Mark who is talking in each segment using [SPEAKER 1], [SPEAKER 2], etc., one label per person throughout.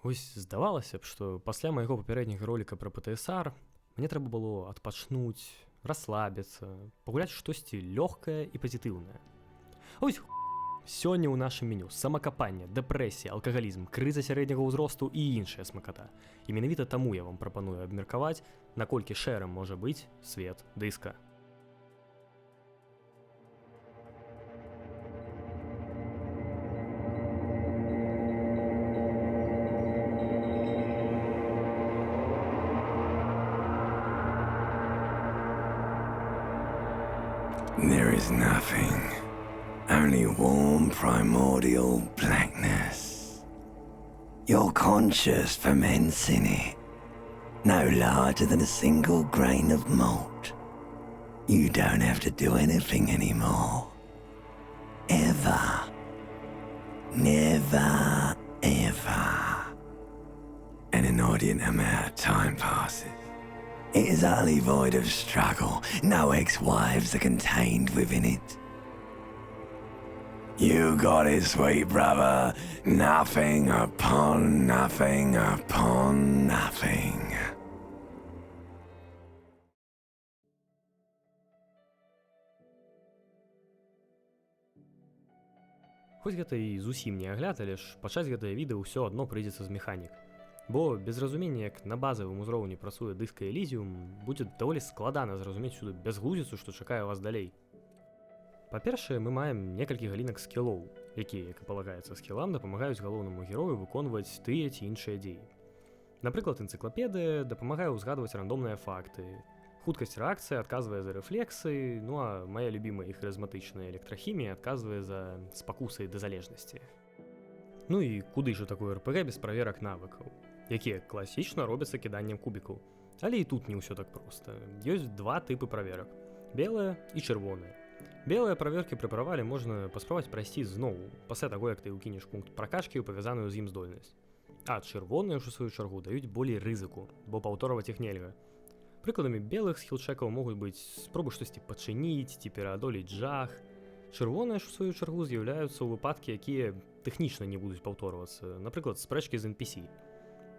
[SPEAKER 1] Вось здавалася б, што пасля майго папярэдняга роліка пра ПТСР мне трэба было адпачнуць, расслабіцца, пагуляць штосьці лёгкае і пазітыўнае. Ось сёння ў нашым меню самакапанне, дэпрэсія, алкагалізм, крыза сярэдняга ўзросту і іншая смаката. І менавіта таму я вам прапаную абмеркаваць, наколькі шэрым можа быць свет дыска.
[SPEAKER 2] There is nothing, only warm primordial blackness. Your conscious ferments in it, no larger than a single grain of malt. You don't have to do anything anymore. Ever. Never, ever. An inordinate amount of time passes. It is utterly void of struggle. No ex-wives are contained within it. You got it, sweet brother. Nothing upon nothing upon nothing.
[SPEAKER 1] Хоць гэта і зусім не агляд, але ж пачаць гэтае відэо ўсё адно прыйдзецца з механік. Бо без разумення, як на базавым узроўні працуе дыска Elysium, будзе даволі складана зразумець сюды бязглуздзіцу, што чакае вас далей. Па-першае, мы маем некалькі галінак скілоў, якія, як і палагаецца скілам, дапамагаюць галоўнаму герою выконваць тыя ці іншыя дзеі. Напрыклад, энцыклапедыя дапамагае ўзгадваць рандомныя факты. Хуткасць рэакцыі адказвае за рэфлексы, ну а мая любімая і харызматычная электрахімія адказвае за спакусы да залежнасці. Ну і куды ж такое РПГ без праверак навыкаў, якія класічна робяцца кіданнем кубікаў. Але і тут не ўсё так проста. Ёсць два тыпы праверак: белая і чырвоная. Белыя праверкі пры правале можна паспрабаваць прайсці зноў, пасля таго, як ты ўкінеш пункт пракачкі ў павязаную з ім здольнасць. А чырвоныя ж у сваю чаргу даюць болей рызыку, бо паўторваць іх нельга. Прыкладамі белых скілчэкаў могуць быць спробы штосьці пачыніць ці пераадолець жах. Чырвоныя ж у сваю чаргу з'яўляюцца ў выпадкі, якія тэхнічна не будуць паўторвацца, напрыклад, спрэчкі з NPC.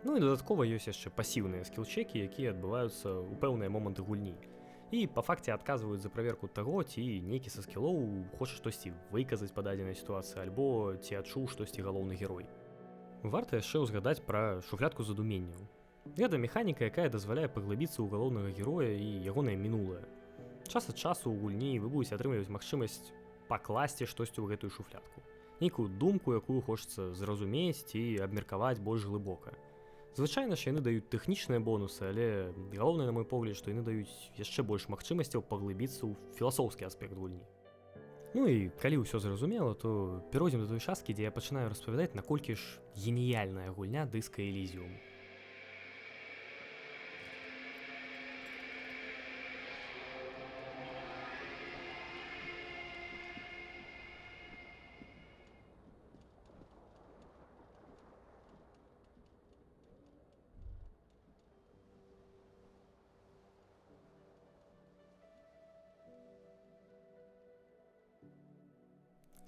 [SPEAKER 1] Ну і дадаткова ёсць яшчэ пасіўныя скілчэкі, якія адбываюцца ў пэўныя моманты гульні. І па факце адказваюць за праверку таго, ці нейкі са скілоў хоча штосьці выказаць па дадзенай сітуацыі, альбо ці адчуў штосьці галоўны герой. Варта яшчэ ўзгадаць пра шуфлядку задуменняў. Гэта механіка, якая дазваляе паглыбіцца ў галоўнага героя і ягонае мінулае. Час ад часу ў гульні вы будзеце атрымліваць магчымасць пакласці штосьці ў гэтую шуфлядку. Нейкую думку, якую хочацца зразумець ці абмеркаваць больш глыбока. Звычайна ж яны даюць тэхнічныя бонусы, але галоўнае, на мой погляд, што яны даюць яшчэ больш магчымасцяў паглыбіцца ў філасофскі аспект гульні. Ну і калі ўсё зразумела, то перайдзем да той часткі, дзе я пачынаю распавядаць, наколькі ж геніяльная гульня дыска Elysium.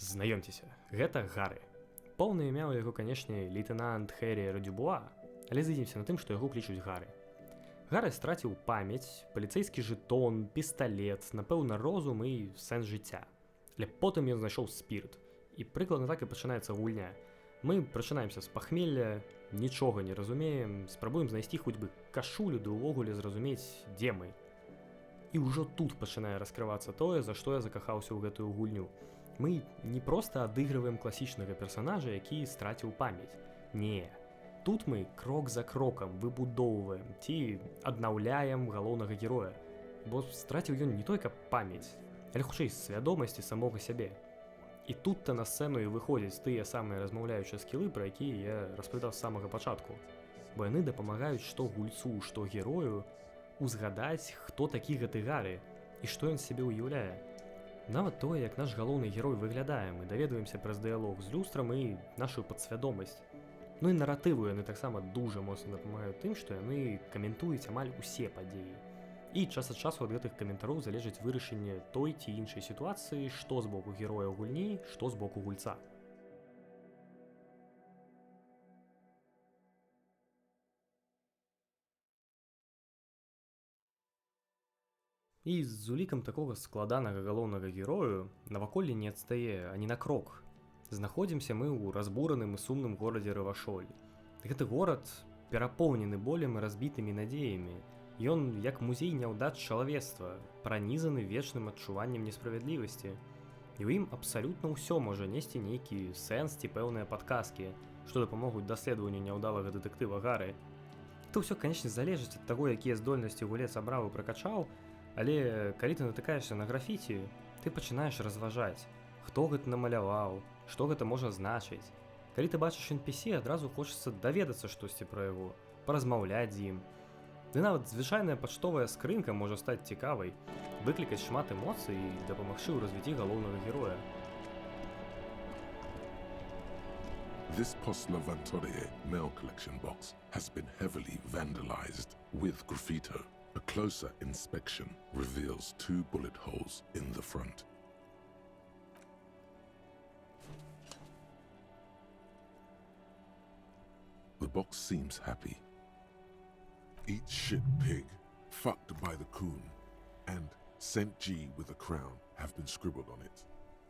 [SPEAKER 1] Знаёмцеся, гэта Гары. Поўнае імя ў яго, канешне, лейтенант Хэрі Радюбуа, але зыдземся на тым, што яго клічуць Гары. Гары страціў памяць, паліцэйскі жэтон, пісталет, напэўна, розум і сэнс жыцця. Але потым ён знайшоў спірт. І прыкладна так і пачынаецца гульня. Мы прачынаемся з пахмелля, нічога не разумеем, спрабуем знайсці хоць бы кашулю, ды ўвогуле зразумець, дзе мы. І ўжо тут пачынае раскрывацца тое, за што я закахаўся ў гэтую гульню. Мы не проста адыгрываем класічнага персанажа, які страціў памяць. Не. Тут мы крок за крокам выбудоўваем ці аднаўляем галоўнага героя. Бо страціў ён не толькі памяць, але хутчэй свядомасці самога сябе. І тут-то на сцэну і выходзяць тыя самыя размаўляючыя скілы, пра якія я распавядаў з самага пачатку. Бо яны дапамагаюць што гульцу, што герою узгадаць, хто такі гэты Гары і што ён сябе ўяўляе. Нават тое, як наш галоўны герой выглядае, мы даведваемся праз дыялог з люстрам і нашу падсвядомасць. Ну і наратыву яны таксама дужа моцна дапамагаюць тым, што яны каментуюць амаль усе падзеі. І час ад часу ад гэтых каментароў залежыць вырашэнне той ці іншай сітуацыі, што з боку героя ў гульні, што з боку гульца. І з улікам такога складанага галоўнага герою наваколле не адстае ані на крок. Знаходзімся мы ў разбураным і сумным горадзе Равашоль. Гэты горад перапоўнены болем і разбітымі надзеямі. Ён як музей няўдач чалавецтва, пранізаны вечным адчуваннем несправядлівасці. І ў ім абсалютна ўсё можа несці нейкі сэнс ці пэўныя падказкі, што дапамогуць даследаванню няўдалага дэтэктыва Гары. Гэта ўсё, канечне, залежыць ад таго, якія здольнасці гулец абраў і пракачаў, але калі ты натыкаешся на графіці, ты пачынаеш разважаць, хто гэта намаляваў, што гэта можа значыць. Калі ты бачыш NPC, адразу хочацца даведацца штосьці пра яго, паразмаўляць з ім. Ды нават звычайная пачтовая скрынка можа стаць цікавай, выклікаць шмат эмоцый і дапамагчы ў развіцці галоўнага героя.
[SPEAKER 3] This Post-Levantorie mail collection box has been heavily vandalized with graffito. A closer inspection reveals 2 bullet holes in the front. The box seems happy. Eat shit pig, fucked by the coon, and St. G with a crown have been scribbled on it.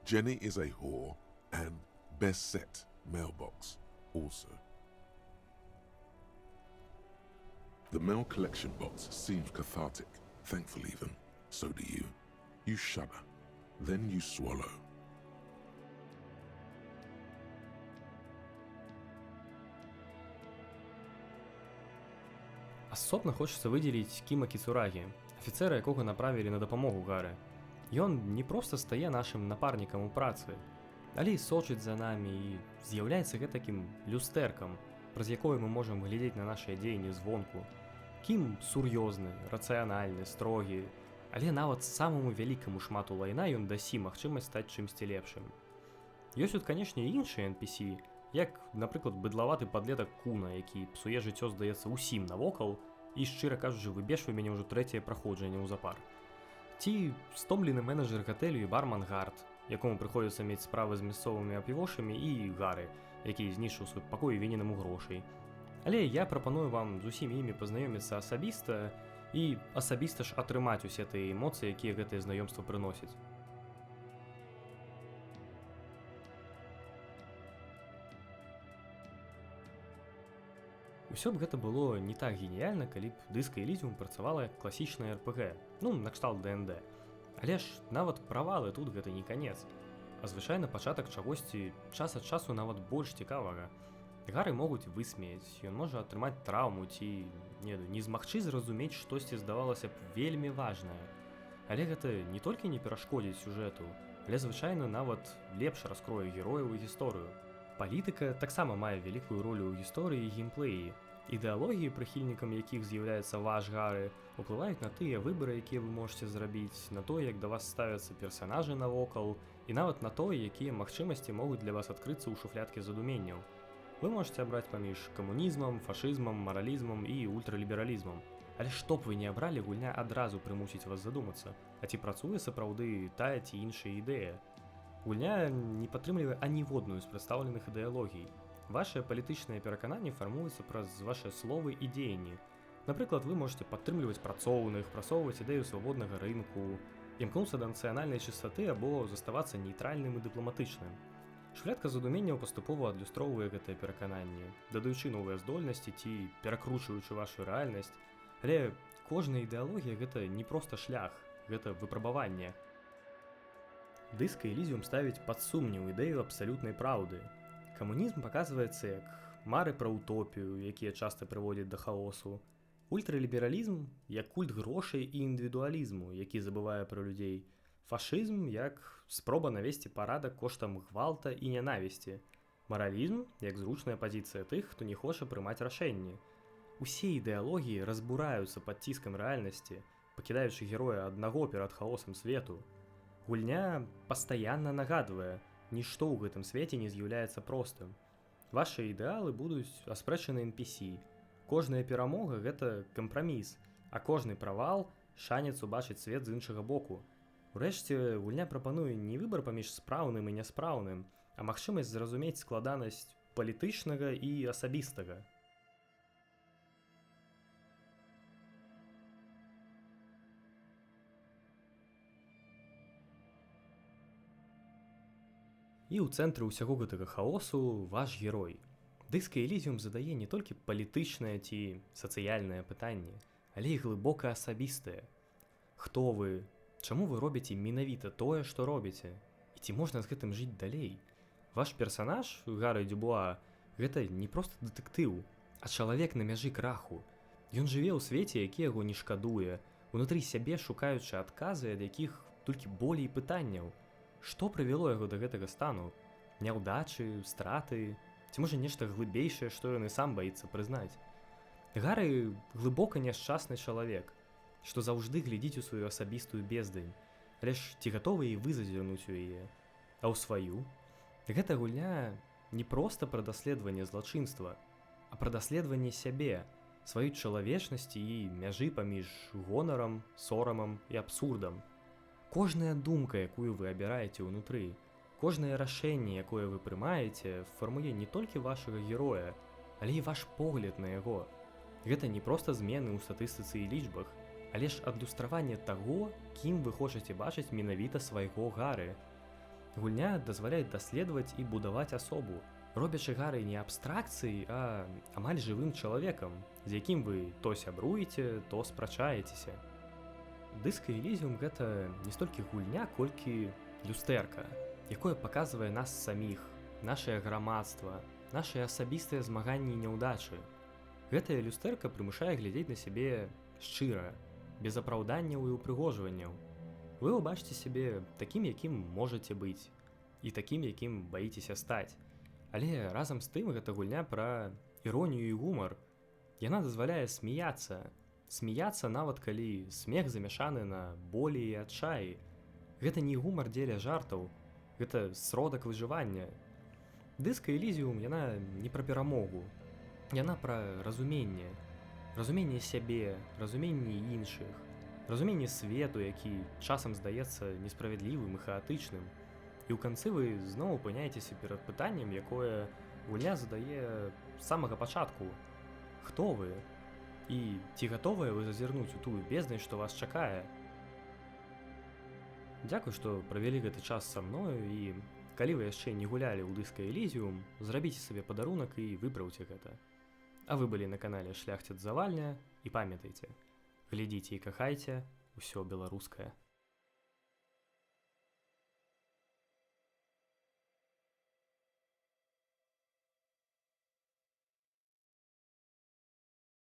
[SPEAKER 3] Jenny is a whore, and best set mailbox also. The mail collection box seems cathartic, thankful even. So do you. You shudder, then you swallow.
[SPEAKER 1] Асобна хочацца выдзеліць Кіма Кіцурагі, афіцэра, якога направілі на дапамогу Гары. Ён не проста стае нашым напарнікам у працы, але і сочыць за намі і з'яўляецца гэтакім люстэркам, праз якое мы можам глядзець на нашыя дзеянні звонку. Кім сур'ёзны, рацыянальны, строгі, але нават самаму вялікаму шмату лайна ён дасі магчымасць стаць чымсьці лепшым. Ёсць тут, канешне, і іншыя NPC, як, напрыклад, быдлаваты падлетак Куна, які псуе жыццё, здаецца, усім навокал і, шчыра кажучы, выбешвае мяне ўжо 3-е праходжанне ў запар. Ці стомлены менеджер гатэлю і барман Гард, якому прыходзіцца мець справы з мясцовымі апівошамі, і Гары, які знішчыў свой пакой віненаму грошай. Але я прапаную вам з усімі імі пазнаёміцца асабіста і асабіста ж атрымаць усе тыя эмоцыі, якія гэтае знаёмства прыносяць. Усё б гэта было не так геніяльна, калі б Disco Elysium працавала як класічная RPG, накшталт D&D. Але ж нават правалы тут гэта не канец, а звычайна пачатак чагосьці час ад часу нават больш цікавага. Гары могуць высмеяць, ён можа атрымаць траўму ці не змагчы зразумець штосьці, здавалася б, вельмі важнае. Але гэта не толькі не перашкодзіць сюжэту, але звычайна нават лепш раскрое герояў і гісторыю. Палітыка таксама мае вялікую ролю ў гісторыі і геймплеі. Ідэалогіі, прыхільнікам якіх з'яўляецца ваш Гары, уплываюць на тыя выбары, якія вы можаце зрабіць, на тое, як да вас ставяцца персанажы навокал, і нават на тое, якія магчымасці могуць для вас адкрыцца ў шуфлядкі задуменняў. Вы можаце абраць паміж камунізмам, фашызмам, маралізмам і ультралібералізмам. Але што б вы не абралі, гульня адразу прымусіць вас задумацца, а ці працуе сапраўды тая ці іншая ідэя. Гульня не падтрымлівае аніводную з прадстаўленых ідэалогій. Вашыя палітычныя перакананні фармуюцца праз вашыя словы і дзеянні. Напрыклад, вы можаце падтрымліваць працоўных, прасоўваць ідэю свабоднага рынку, імкнуцца да нацыянальнай чыстаты або заставацца нейтральным і дыпламатычным. Шуфлядка задуменняў паступова адлюстроўвае гэтыя перакананні, дадаючы новыя здольнасці ці перакручваючы вашу рэальнасць. Але кожная ідэалогія — гэта не проста шлях, гэта выпрабаванне. Disco Elysium ставіць пад сумнеў ідэю абсалютнай праўды. Камунізм паказваецца як мары пра утопію, якія часта прыводзяць да хаосу. Ультралібералізм як культ грошай і індывідуалізму, які забывае пра людзей. Фашызм як спроба навесці парадак коштам гвалта і нянавісці. Маралізм як зручная пазіцыя тых, хто не хоча прымаць рашэнні. Усе ідэалогіі разбураюцца пад ціскам рэальнасці, пакідаючы героя аднаго перад хаосам свету. Гульня пастаянна нагадвае, нішто ў гэтым свеце не з'яўляецца простым. Вашы ідэалы будуць аспрэчаны NPC. Кожная перамога — гэта кампраміс, а кожны правал — шанец убачыць свет з іншага боку. Урэшце, гульня прапануе не выбар паміж спраўным і няспраўным, а магчымасць зразумець складанасць палітычнага і асабістага. І ў цэнтры ўсяго гэтага хаосу ваш герой. Дыска Элізіум задае не толькі палітычнае ці сацыяльнае пытанне, але і глыбока асабістае. Хто вы? Чаму вы робіце менавіта тое, што робіце? І ці можна з гэтым жыць далей? Ваш персанаж, Гары Дюбуа, гэта не проста дэтэктыў, а чалавек на мяжы краху. Ён жыве ў свеце, які яго не шкадуе, унутры сябе шукаючы адказы, ад якіх толькі болей пытанняў. Што прывяло яго да гэтага стану? Няўдачы, страты, ці можа нешта глыбейшае, што ён і сам баіцца прызнаць. Гары глыбока няшчасны чалавек, што заўжды глядзіць у сваю асабістую бездань, але ж ці гатовы і вы зазірнуць у яе. А ў сваю? Гэта гульня не проста пра даследаванне злачынства, а пра даследаванне сябе, сваёй чалавечнасці і мяжы паміж гонарам, сорамам і абсурдам. Кожная думка, якую вы абіраеце ўнутры, кожнае рашэнне, якое вы прымаеце, фармуе не толькі вашага героя, але і ваш погляд на яго. Гэта не проста змены ў статыстыцы і лічбах, але ж адлюстраванне таго, кім вы хочаце бачыць менавіта свайго Гары. Гульня дазваляе даследаваць і будаваць асобу, робячы Гары не абстракцыяй, а амаль жывым чалавекам, з якім вы то сябруеце, то спрачаецеся. Дыска Элізіум гэта не столькі гульня, колькі люстэрка, якое паказвае нас саміх, нашае грамадства, нашыя асабістыя змаганні і няўдачы. Гэтая люстэрка прымушае глядзець на сябе шчыра, без апраўданняў і упрыгожванняў. Вы ўбачыце сябе такім, якім можаце быць, і такім, якім баіцеся стаць. Але разам з тым гэта гульня пра іронію і гумар. Яна дазваляе смяяцца нават калі смех замяшаны на болі і адчаі. Гэта не гумар дзеля жартаў, гэта сродак выжывання. Дыска Элізіум, яна не пра перамогу, яна пра разуменне. Разуменне сябе, разуменне іншых, разуменне свету, які часам здаецца несправядлівым і хаатычным. І ў канцы вы зноў апыняецеся перад пытаннем, якое гульня задае з самага пачатку. Хто вы? І ці гатовыя вы зазірнуць у тую бездань, што вас чакае? Дзякуй, што правялі гэты час са мною, і калі вы яшчэ не гулялі ў Дыска Элізіум, зрабіце сабе падарунак і выпраўце гэта. А вы былі на канале Шляхціц Завальня, і памятайце, глядзіце і кахайце ўсё беларускае.